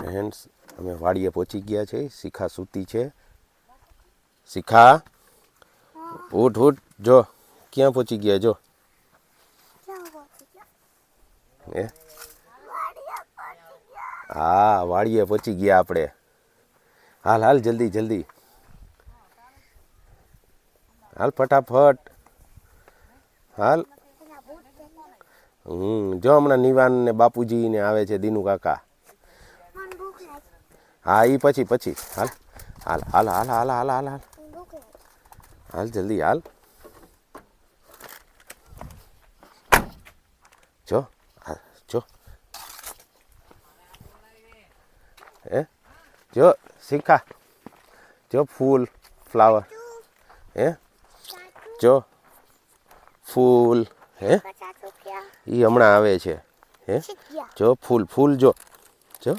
Friends અમે વાડીએ પહોંચી ગયા છે. શિખા સૂતી છે. શિખા ઉઠ ઉઠ, જો ક્યાં પહોંચી ગયા જો. એ હા વાડીએ પહોંચી ગયા આપણે. હાલ હાલ જલ્દી જલ્દી હાલ ફટાફટ હાલ. જો હમણાં નિવાન ને બાપુજી ને આવે છે, દીનુ કાકા. હા એ પછી પછી હાલ હાલ હાલ હાલ હાલ હાલ હાલ હાલ હાલ જલ્દી હાલ. જો જો હે જો શિખા જો ફૂલ ફ્લાવર હે જો ફૂલ હે એ હમણાં આવે છે. હે જો ફૂલ ફૂલ જો જો.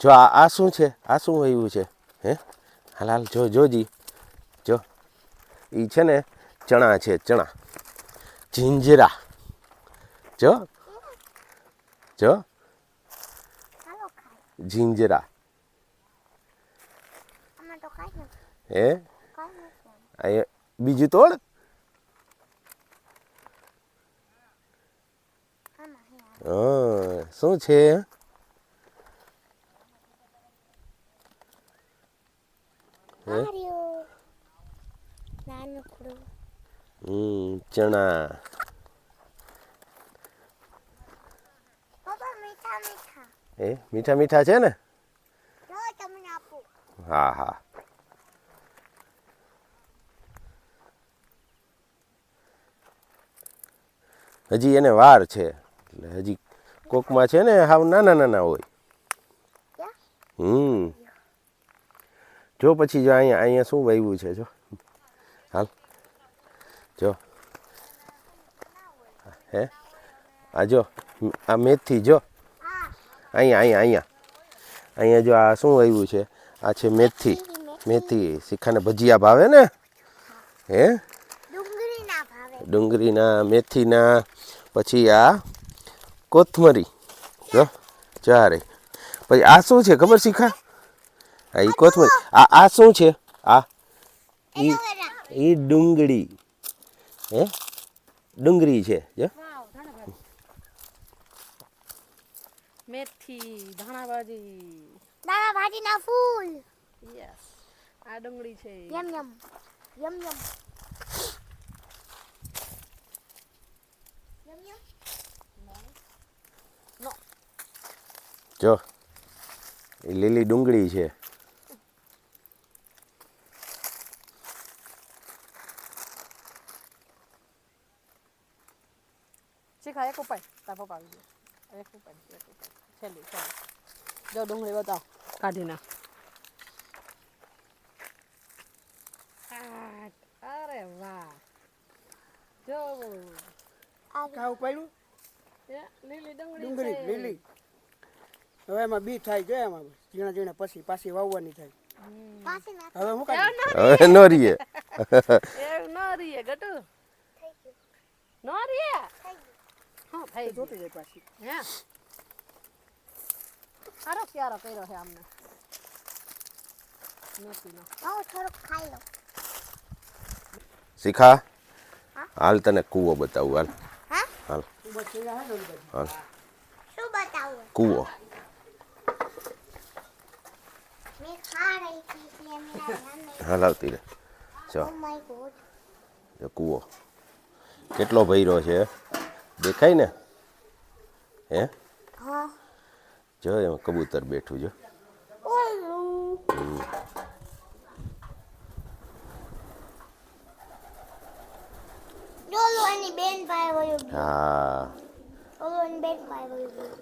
જો આ શું છે? આ શું આવ્યું છે? હે હાલ હાલ જો જોજી જો. એ છે ને ચણા છે, ચણા જીંજરા. જો જો જીંજરા હે. અહીંયા બીજું તોડ. શું છે? ચણા. એ મીઠા મીઠા છે ને. હા હા. હજી એને વાર છે, એટલે હજી કોકમાં છે ને હાવ નાના નાના હોય. જો પછી જો અહીંયા અહીંયા શું વાવ્યું છે જો. હાલ જો હે આ જો આ મેથી જો. અહીંયા અહીંયા અહીંયા અહીંયા જો આ શું વાવ્યું છે? આ છે મેથી. મેથી શિખાને ભજીયા ભાવે ને. હે ડુંગળીના મેથીના. પછી આ કોથમરી જો ચારે. પછી આ શું છે ખબર શિખા? આ એ કોથમરી. આ શું છે? આ એ ડુંગળી. હે ડુંગળી છે જો. મેથી ધાણાભાજી. ધાણાભાજીના ફૂલ. યસ આ ડુંગળી છે. યમ યમ યમ યમ જો એ લીલી ડુંગળી છે. શીખા એક ઉપાય તાર પપ્પા આવી ગયો. એક ઉપાય છેલ્લી છેલ્લી જો ડુંગળી બતાવ કાઢી નાખ. અરે વાહ જો કા ઉપાડ્યું? લીલી ડુંગળી લીલી. હવે એમાં બી થાય જો એમાં ઝીણા ઝીણા પછી પાછી વાવવાની થાય. હવે હું કાઢું? હવે નો રીએ. એવું ન રીએ ગટુ ન રીએ. હા થઈ જોતી જાય પાછી. હે સારો ક્યારો કર્યો છે અમને મેથીનો. થોડુંક ખાઈ લો. શિખા હાલ તને કૂવો બતાવું. હાલ હાલ હાલ શું બતાવું? કૂવો. મેં ખા રહી थी इसलिए मेरा ध्यान नहीं. હાલ આવતી રહે. જો Oh my god. જો કૂવો કેટલો ભર્યો છે દેખાય ને. હે હા. જો એમાં કબૂતર બેઠું જો. ડોલો એની બેન પાસે વયો ગયો. હા ડોલો એની બેન પાસે વયો ગયો.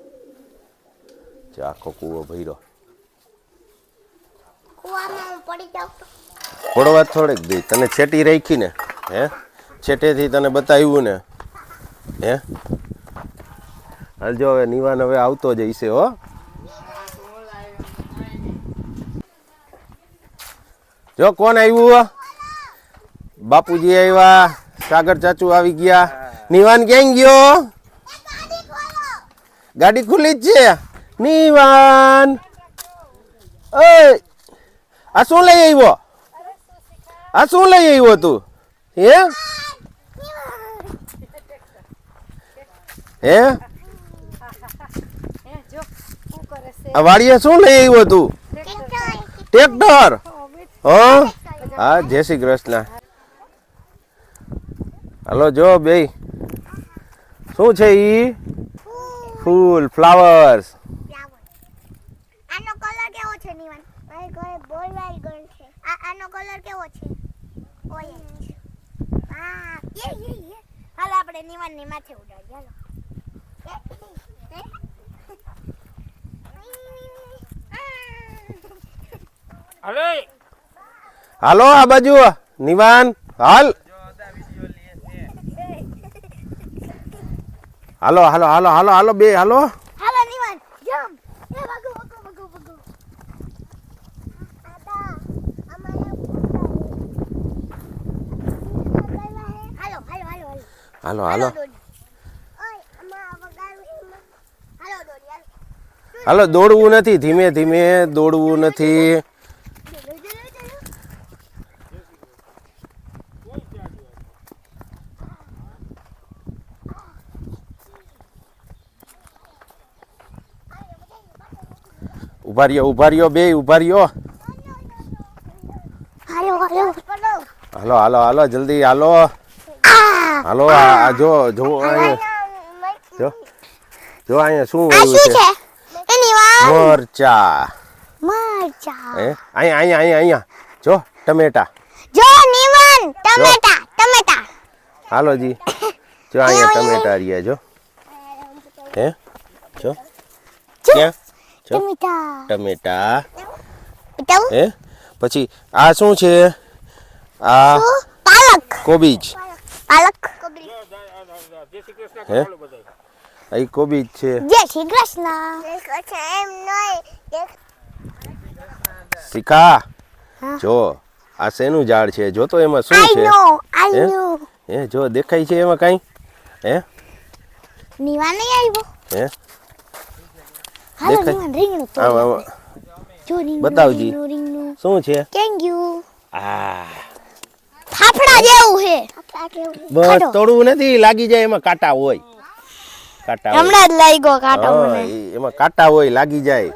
જો આખો કૂવો ભર્યો. કુવામાં હું પડી જાઉં તો? પડવા થોડીક દે તને છેટી રાખી ને. હે છેટેથી તને બતાવ્યું ને. હે હાલ જો હવે નિવાન હવે આવતો જઈશે હો. જો કોણ આવ્યું? બાપુજી આવ્યા, સાગર ચાચુ આવી ગયા. નિવાન ક્યાં ગયો? ગાડી ખુલ્લી જ છે. નિવાન ઓય આ શું લઈ આવ્યો? આ શું લઈ આવ્યો તું? હે હે આ વાડીએ શું લઈ આવ્યો તું? ટ્રેક્ટર. હા જય શ્રી કૃષ્ણ. હાલો જો બે શું છે ઈ? ફૂલ ફ્લાવર્સ. આનો કલર કેવો છે નિવાન? મારી ઘરે બોલ વાળી ગર્લ છે. આનો કલર કેવો છે? ઓરેન્જ. હા યે હાલ આપણે નિવાન ની માથે ઉડાડીએ હાલો. હાલો આ બાજુ નિવાન હાલ. હાલો હાલો હાલો હાલો હાલો બે હાલો. હાલો નિવાન જમ. એ ભાગો ભાગો ભાગો ભાગો. આદા અમારે હાલો હાલો હાલો હાલો હાલો ઓય અમાર વગાડું. હાલો દોડી હાલો. હાલો દોડવું નથી, ધીમે ધીમે દોડવું નથી. ઉભા રહ્યો બે ઉભા રહ્યો. હાલો હાલો હાલો હાલો હાલો જલ્દી હાલો હાલો. આ જો જો અહીંયા જો જો અહીંયા શું આ આવ્યું શું છે? છે? એ નિવાન મરચા. મરચા. હે અહીંયા જો ટમેટા. જો નિવાન ટમેટા. હાલો જી જો અહીંયા ટમેટા રહ્યા જો. હે જો ક્યાં જો ટમેટા. હે પછી આ શું છે? આ પાલક. કોબીજ. હે આ કોબીજ છે. જય શ્રી કૃષ્ણ. એમ નહીં શિખા જો આ શેનું ઝાડ છે? જો તો એમાં શું છે? આઈ નો હે જો દેખાય છે એમાં કઈ? હે નિવાન નહીં આવ્યો. હે હાલો દેખાય? નિવાન રીંગણું તો આમ આમ જો રીંગણું. બતાવજી. રીંગણું શું છે? કેંગ્યુ આ ફાફડા જેવું છે. બસ તોડવું નથી, લાગી જાય એમાં કાંટા હોય. કાંટા હોય. હમણાં જ લાગ્યો કાંટો હા, મને. એમાં કાંટા હોય, લાગી જાય.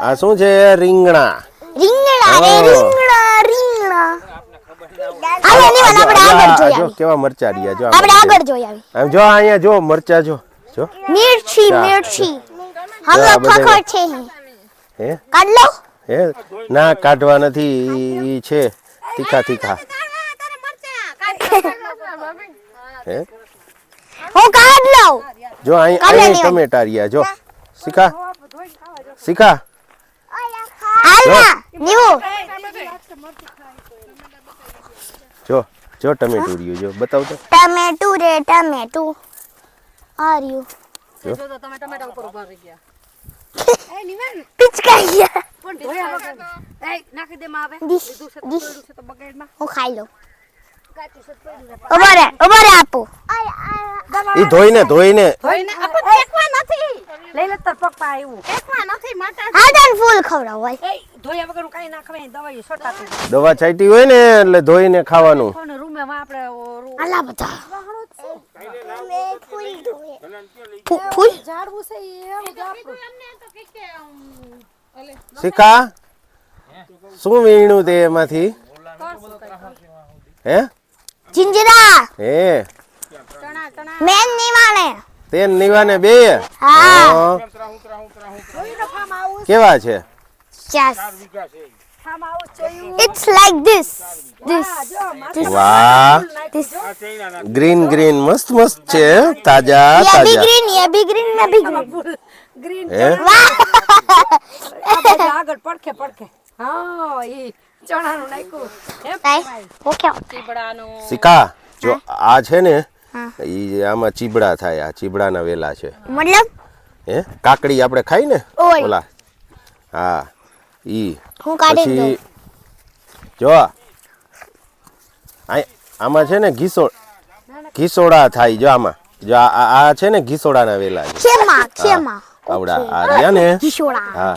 આ શું છે? રીંગણા. રીંગણા રે હા. રીંગણા. હાલો નિવાન આપણે આગળ જોઈ જો આવી. કેવા મરચા રહ્યા જો. આપણે આગળ જોઈ આવી. આમ જો અહીંયા જો મરચા જો જો. मिर्ची अच्छा। मिर्ची हम जो लोग आ बधाई- पकड़ छे हैं હે काट लो હે ના કાઢવા નથી, ઈ છે તીખા તીખા. હે હું કાट लो જો અહીં કાલે અહીં લેવાની. ટમેટા રહ્યા જો. શીખા શીખા हाल ना नींबू જો જો ટમેટું રહ્યું જો બતાવ તો. टमेटू रे टमेटू आ रही हूँ જો તો તમે ટમેટા ઉપર ઉભા રહી ગયા. એ નિવાન पिचकारिया પણ ધોયા વગર એ નાખી દે માં આવે. Dish, લીધું છે તો dish. પડ્યું છે તો બકેટમાં હું ખાઈ લઉં. કાચું છે તો પડ્યું છે. ઉભા રે આપો ઈ ધોઈને ધોઈને ધોઈને આપણે ફેંકવા નથી. લઈ લે તાર પપ્પા આવ્યું. ફેંકવા નથી માતા. આદન ફૂલ ખવડાવાય એ ધોયા વગર કાઈ ના ખવાય દવાઈ છટાતું. દવા છાંટી હોય ને એટલે ધોઈને ખાવાનું. કોને રૂમે માં આપણે આલા બધા ફૂલ ઝાડવું છે એ એવું જ આપણું. શીખા શું વીણ્યું તે એમાંથી? હે જિંજરા હે ચણા ચણા મેન નીવાણે તેન નિવાને બે. હા હા. જોઈને ફામ આવું કેવા છે? Yes. ફામ આવું જોયું. It's like this. This. વાહ This. ગ્રીન ગ્રીન મસ્ત મસ્ત છે, તાજા ये भी તાજા. green, ये भी green, मैं भी green. ગ્રીન હે આગળ પડખે પડખે. હા ઈ ચણાનું નાખ્યું. હે Right. Okay. ચીબડાનું. શીખા જો આ છે ને હા. ઈ આમાં ચીબડા થાય, આ ચીબડાના વેલા છે. मतलब હે કાકડી આપણે ખાઈ ને ઓય. ઓલા, હા ઈ. હું કાઢી દઉં. પછી જો આમાં છે ને ઘીસોડા થાય જો આમાં જો આ છે ને ઘીસોડાના વેલા છે ખેમા આવડા આ રહ્યા ને હા.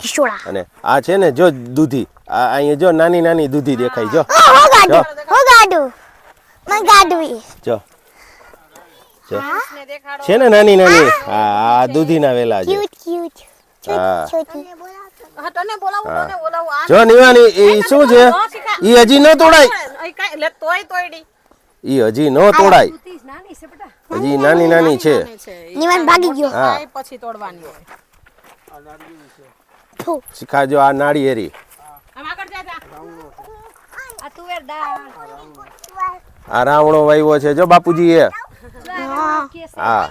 કિશોડા અને આ છે ને જો દૂધી આ અહીંયા જો નાની નાની દૂધી દેખાય જો ગાડવી જો જો ને દેખાડો છે ને નાની નાની આ દૂધીના વેલા છે ક્યુટ હા હા તને બોલાવું તને બોલાવું આ જો નિવાની એ શું છે ઈ હજી ન તોડાય અહીં કાંઈ લે તોય તોયડી ઈ હજી ન તોડાય હજી નાની નાની છે નિવાન ભાગી ગયો હા. કાંઈ પછી તોડવાની હોય શીખાજો આ નાળિયેરી આમ આગળ જા આ તુવેર દાળ આ રાવણો વાવ્યો છે જો બાપુજી એ હા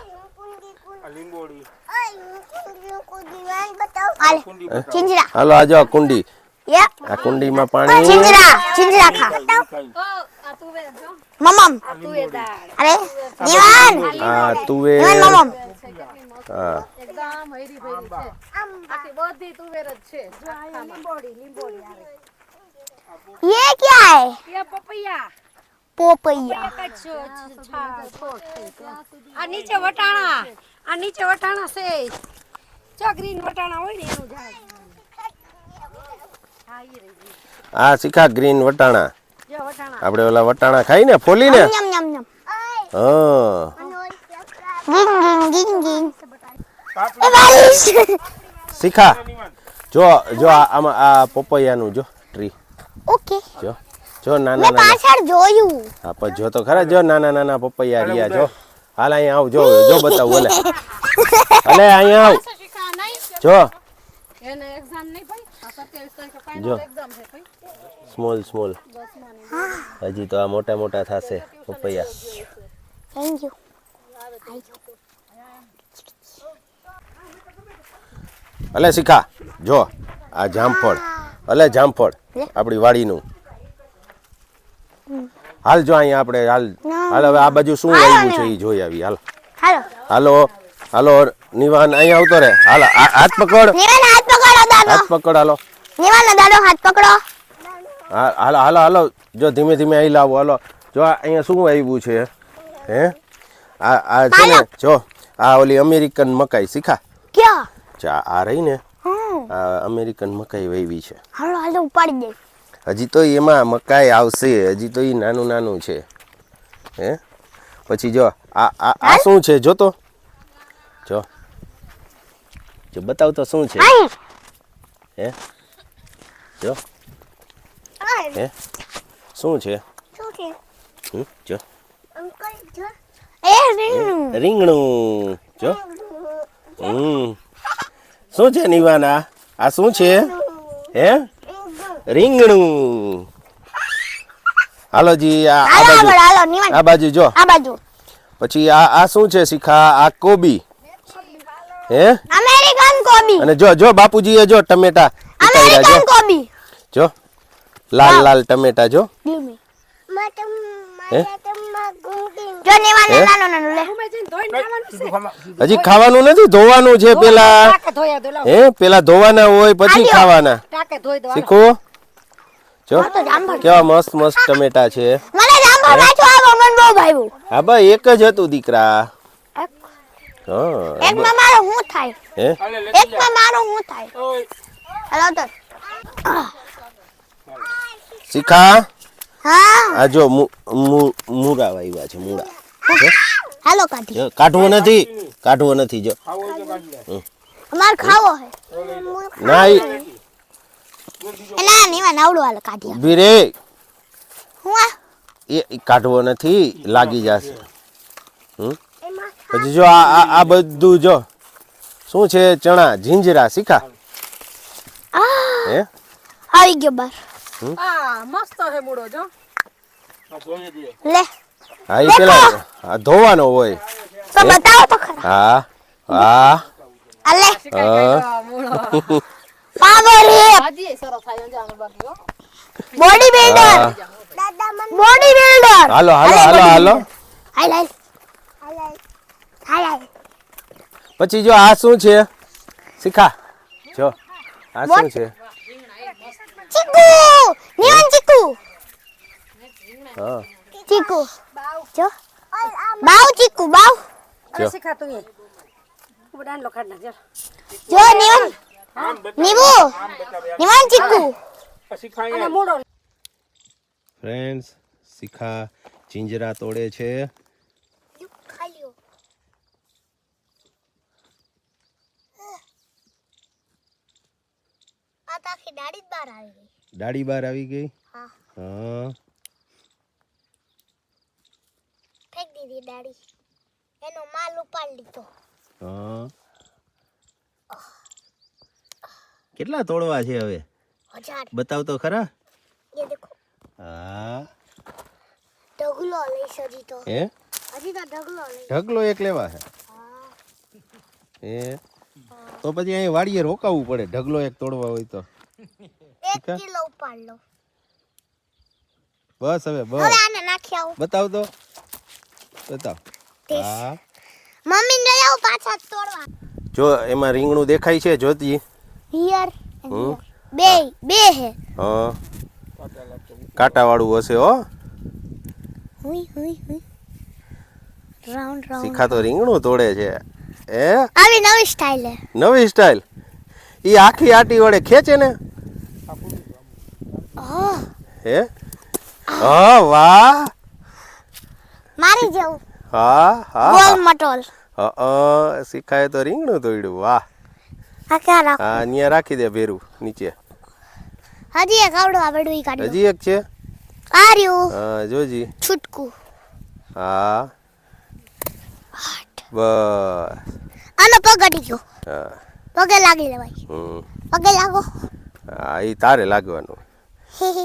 ચિંજરા હાલો આ જો કુંડી આ કુંડીમાં પાણી ચિંજરા ખા આ તુવેર જો મમમ તુવેર દાળ અરે નિવાન આ તુવેર નિવાન મમમ હા એકદમ હૈરી ભૈરી છે આખી બધી તુવેર જ છે લીંબોડી આવે ये क्या है ये પપૈયા पोपैया આ નીચે વટાણા છે જો ગ્રીન વટાણા હોય ને એનું ઝાડ આ શીખા ગ્રીન વટાણા જો વટાણા આપણે ઓલા વટાણા ખાઈ ને ફોલીને यम यम यम હા गिंग गिंग गिंग ए बारिश શીખા જો આમાં આ પપૈયાનું જો ટ્રી ओके જો નાના मैं નાના पाछળ જોયું હા પણ જો તો ખરા જો નાના નાના પપૈયા રહ્યા જો હાલ અહીંયા આવ જો બતાવું અલે અહીંયા આવ શીખા નહીં જો એને એક્ઝામ નહીં ભાઈ આ 27 તારીખે જો. ફાઇનલ એક્ઝામ છે ભાઈ સ્મોલ હજી તો આ મોટા મોટા થશે પપૈયા થેન્ક યુ અલે શીખા જો આ જામફળ આપણી વાડીનું હાલ જો અહીંયા આપણે હાલ હવે આ બાજુ શું આવ્યું છે એ જોઈ આવી હાલ હાલો હાલો નિવાન અહીંયા આવતો રે હાલ હાથ પકડ નિવાન હાથ પકડો દાદો હાથ પકડ હાલો નિવાન દાદો હાથ પકડો હાલો જો ધીમે ધીમે અહીં લાવો હાલો જો અહીંયા શું આવ્યું છે હે આ છે ને જો આ ઓલી અમેરિકન મકાઈ શીખા ક્યાં આ રહી ને આ અમેરિકન મકાઈ વાવી છે હાલો હાલો ઉપાડી દે હજી તો એમાં મકાઈ આવશે હજી તો એ નાનું છે હે પછી જો આ શું છે જો બતાવ તો શું છે હે જો હે શું છે શું છે જો અંકલ જો એ રીંગણું જો શું છે નિવાના આ શું છે હે રીંગણું હાલો જી આ બાજુ જો આ બાજુ પછી આ શું છે શીખા આ કોબી હે અમેરિકન કોબી અને જો બાપુજીએ જો ટમેટા અમેરિકન કોબી જો લાલ ટમેટા જો ગ્લુમી હે જો નિવાન નાનો લે હજી ખાવાનું નથી ધોવાનું છે પેલા હે પેલા ધોવાના હોય પછી ખાવાના શીખો જો કેવા મસ્ત ટમેટા છે મને જાંબુ નાચો આવો મને બહુ ભાવ્યું હા ભાઈ એક જ હતું દીકરા એક માં મારો હું થાય હે એક માં મારો હું થાય હાલો તો શીખા હા આ જો મૂળા વાવ્યા છે મૂળા હાલો કાઢી કાઢવો નથી જો અમાર ખાવો હે ના એલા નિવાન આવડો હાલ કાઢી ઊભી રે હું આ એ કાઢવો નથી લાગી જશે પછી જો આ બધું જો શું છે ચણા જીંજરા શીખા હે આવી ગયો બાર આ મસ્ત હે મૂળો જો લે હા એ પેલા ધોવાનો હોય તો બતાવો તો ખરા હા અલે મૂળો પાવર હે હાજી સરસ થાય જાનો બાકી હો બોડી બિલ્ડર બોડી બિલ્ડર હાલો હાલ પછી જો આ શું છે શીખા જો આ શું છે ચીકુ નિવાન ચીકુ હા ચીકુ જો બાવ ચીકુ બાવ અરે શીખાતું એ બડાન લો ખાડ નાખ જો નિવાન નીબુ નિવાન ચીકુ અને મોડો ફ્રેન્ડ્સ શિખા ચીંજરા તોડે છે. ખાલ્યો આ તાખી દાડી જ બહાર આવી ગઈ. ડાળી બહાર આવી ગઈ. હા હા ફેંક દીધી દાડી. એનો માલ ઉપાડ લીધો. હા કેટલા તોડવા છે હવે 1000. બતાવ તો ખરા. ये देखो હા ढगलो ले सजी तो હે अजी तो ढगलो ले ઢગલો એક લેવા છે. हाँ હે તો પછી અહીં વાડીએ રોકાવું પડે ઢગલો એક તોડવા હોય તો. 1 किलो उपाड़ लो. બસ હવે હવે બસ આને નાખી આવું. બતાવ તો બતાવ. હા મમ્મી ને આવું પાછા તોડવા. જો એમાં રીંગણું દેખાય છે જોતી. હિયર હમ બે હે. હા કાંટા વાળું હશે હો. હુઈ હુઈ હુઈ રાઉન્ડ રાઉન્ડ. શિખા તો રીંગણું તોડે છે. હે આવી નવી સ્ટાઇલ હે. નવી સ્ટાઇલ. ઈ આખી આટી વડે ખેંચે ને. ઓહ હે હા વાહ મારી જેવું હા હા ગોલ મટોલ. શિખાએ તો રીંગણું તોડ્યું વાહ. આ ક્યાં રાખ. હા અહીંયા રાખી દે ભેરું નીચે. હજી એક આવડો આવડું ઈ કાઢ્યો. હજી એક છે. આ રહ્યું હા જોજી. છૂટકું. હા બસ આનો પગ અડી ગયો. હા પગે લાગી લેવાય. હમ પગે લાગો. હા એ તારે લાગવાનું.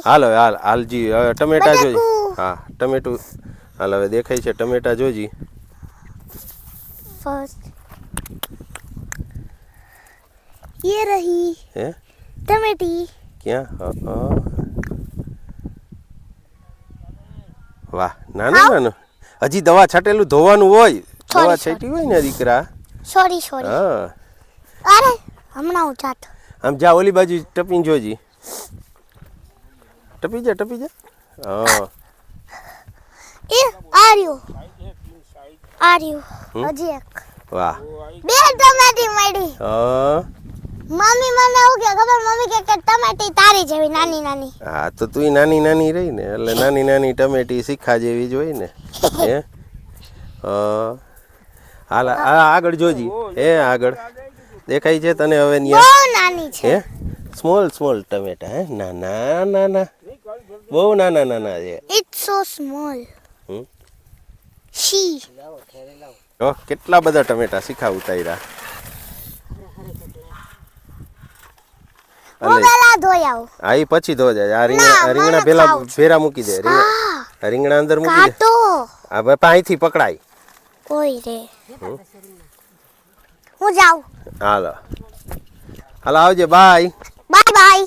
હાલ હવે હાલ હાલજી હવે ટમેટા જોઈ. બટાકું. હા ટમેટું હાલ હવે દેખાય છે ટમેટા જોજી. फर्स्ट ये रही હે टमेटी. ક્યાં હા વાહ નાનું નાનું હજી દવા છાટેલું ધોવાનું હોય. દવા Sorry, છાંટી હોય ને દીકરા. Sorry sorry. હા अरे હમણાં હું જાતો. આમ જા ઓલી બાજુ ટપીને જોજી. ટપી જા હા એ આ રહ્યું હજી એક. વાહ બે ટમેટી મળી. હા મમ્મી મને એવું કે ખબર મમ્મી કે ટમેટી તારી જેવી નાની નાની. હા તો તું નાની નાની રહી ને એટલે નાની નાની ટમેટી શીખા જેવી જ હોય ને. હે હાલ આ આગળ જોજી. હે આગળ દેખાય છે તને હવે બહુ ન્યા. નાની છે. હે સ્મોલ સ્મોલ ટમેટા હે નાના નાના બહુ નાના નાના છે. It's so small. હમ. શી કેટલા બધા ટમેટા શીખા ઉતાર્યા. હું પેલા ધોઈ આવું. આ ઈ પછી ધો જાય. આ ના, રીંગણા મને પેલા ખાવું છે. ભેરા મૂકી દે. હા આ રીંગણા અંદર મૂકી દે. કાટો આ બાપા અહીંથી પકડાય. કોઈ રે. હું જાઉં. હાલો હાલો આવજે બાય. Bye bye.